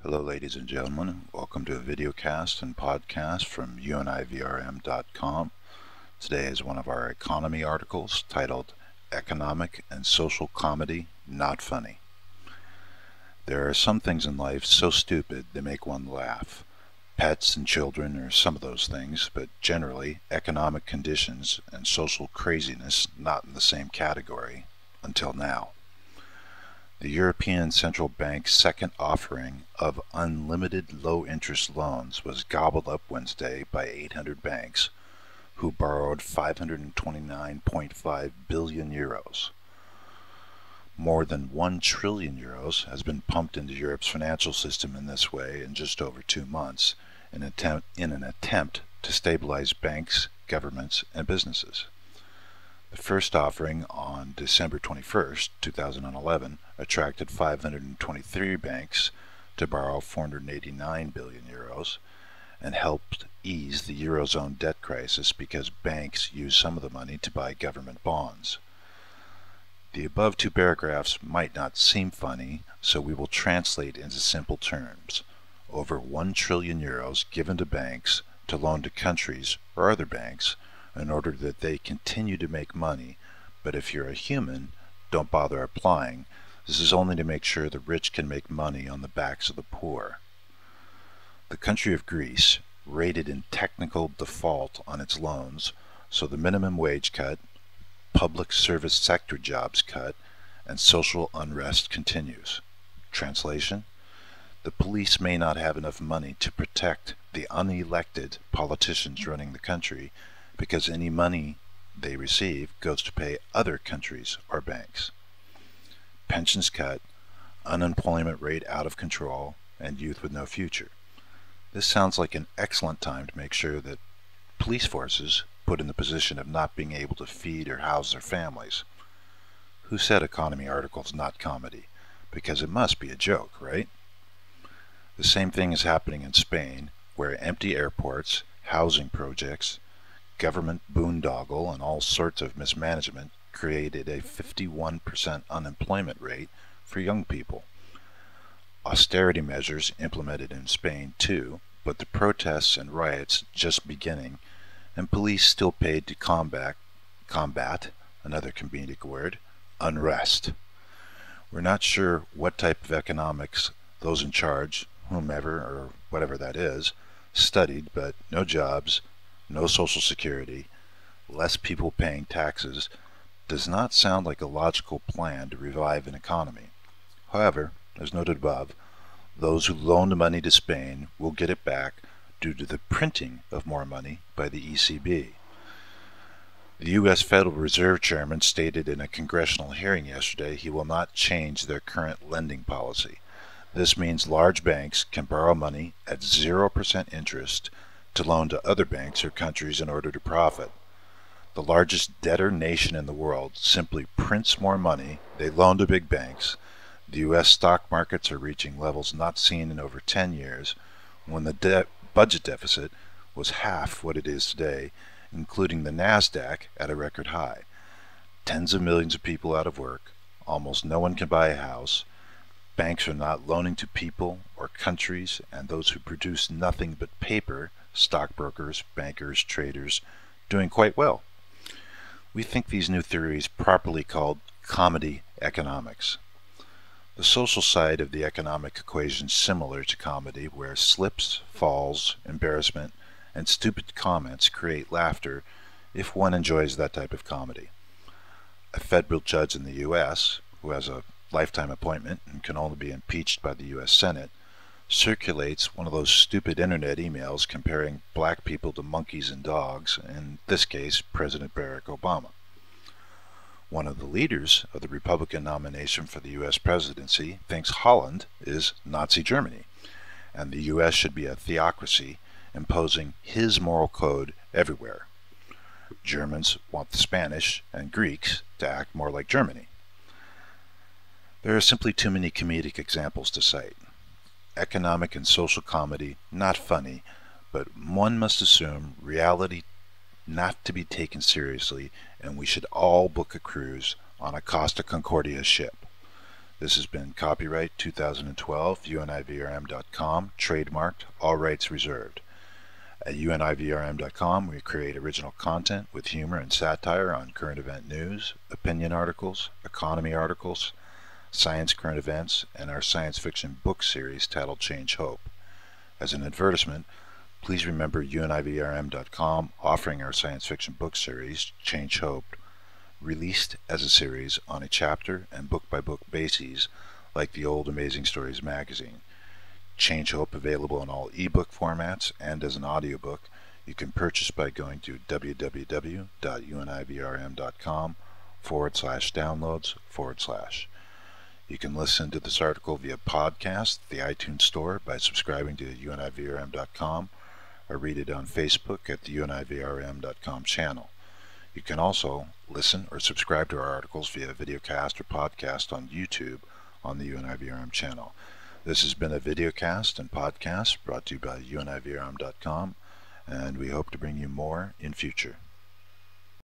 Hello ladies and gentlemen, welcome to a videocast and podcast from univrm.com. Today is one of our economy articles titled Economic and Social Comedy Not Funny. There are some things in life so stupid they make one laugh. Pets and children are some of those things, but generally economic conditions and social craziness not in the same category, until now. The European Central Bank's second offering of unlimited low-interest loans was gobbled up Wednesday by 800 banks, who borrowed 529.5 billion euros. More than 1 trillion euros has been pumped into Europe's financial system in this way in just over 2 months, in an attempt to stabilize banks, governments, and businesses. The first offering on December 21st, 2011, attracted 523 banks to borrow 489 billion euros and helped ease the Eurozone debt crisis because banks used some of the money to buy government bonds. The above two paragraphs might not seem funny, so we will translate into simple terms. Over 1 trillion euros given to banks to loan to countries or other banks in order that they continue to make money, but if you're a human, don't bother applying. This is only to make sure the rich can make money on the backs of the poor. The country of Greece rated in technical default on its loans, so the minimum wage cut, public service sector jobs cut, and social unrest continues. Translation: the police may not have enough money to protect the unelected politicians running the country, because any money they receive goes to pay other countries or banks. Pensions cut, unemployment rate out of control, and youth with no future. This sounds like an excellent time to make sure that police forces put in the position of not being able to feed or house their families. Who said economy articles not comedy? Because it must be a joke, right? The same thing is happening in Spain, where empty airports, housing projects, government boondoggle, and all sorts of mismanagement created a 51% unemployment rate for young people. Austerity measures implemented in Spain too, but the protests and riots just beginning, and police still paid to combat, another comedic word, unrest. We're not sure what type of economics those in charge, whomever or whatever that is, studied, but no jobs, no social security, less people paying taxes does not sound like a logical plan to revive an economy. However, as noted above, those who loaned money to Spain will get it back due to the printing of more money by the ECB. The U.S. Federal Reserve Chairman stated in a congressional hearing yesterday he will not change their current lending policy. This means large banks can borrow money at 0% interest to loan to other banks or countries in order to profit. The largest debtor nation in the world simply prints more money, they loan to big banks. The U.S. stock markets are reaching levels not seen in over 10 years, when the budget deficit was half what it is today, including the NASDAQ at a record high. Tens of millions of people out of work, almost no one can buy a house, banks are not loaning to people or countries, and those who produce nothing but paper, stockbrokers, bankers, traders, doing quite well. We think these new theories properly called comedy economics. The social side of the economic equation is similar to comedy, where slips, falls, embarrassment, and stupid comments create laughter if one enjoys that type of comedy. A federal judge in the U.S., who has a lifetime appointment and can only be impeached by the U.S. Senate, circulates one of those stupid internet emails comparing black people to monkeys and dogs, in this case President Barack Obama. One of the leaders of the Republican nomination for the U.S. presidency thinks Holland is Nazi Germany, and the U.S. should be a theocracy imposing his moral code everywhere. Germans want the Spanish and Greeks to act more like Germany. There are simply too many comedic examples to cite. Economic and social comedy, not funny, but one must assume reality not to be taken seriously, and we should all book a cruise on a Costa Concordia ship. This has been copyright 2012, univrm.com, trademarked, all rights reserved. At univrm.com, we create original content with humor and satire on current event news, opinion articles, economy articles, science current events, and our science fiction book series titled Change Hope. As an advertisement, please remember univrm.com offering our science fiction book series, Change Hope, released as a series on a chapter and book-by-book basis like the old Amazing Stories magazine. Change Hope available in all ebook formats and as an audiobook. You can purchase by going to www.univrm.com/downloads/. You can listen to this article via podcast, the iTunes Store, by subscribing to univrm.com, or read it on Facebook at the univrm.com channel. You can also listen or subscribe to our articles via videocast or podcast on YouTube on the UNIVRM channel. This has been a videocast and podcast brought to you by univrm.com, and we hope to bring you more in future.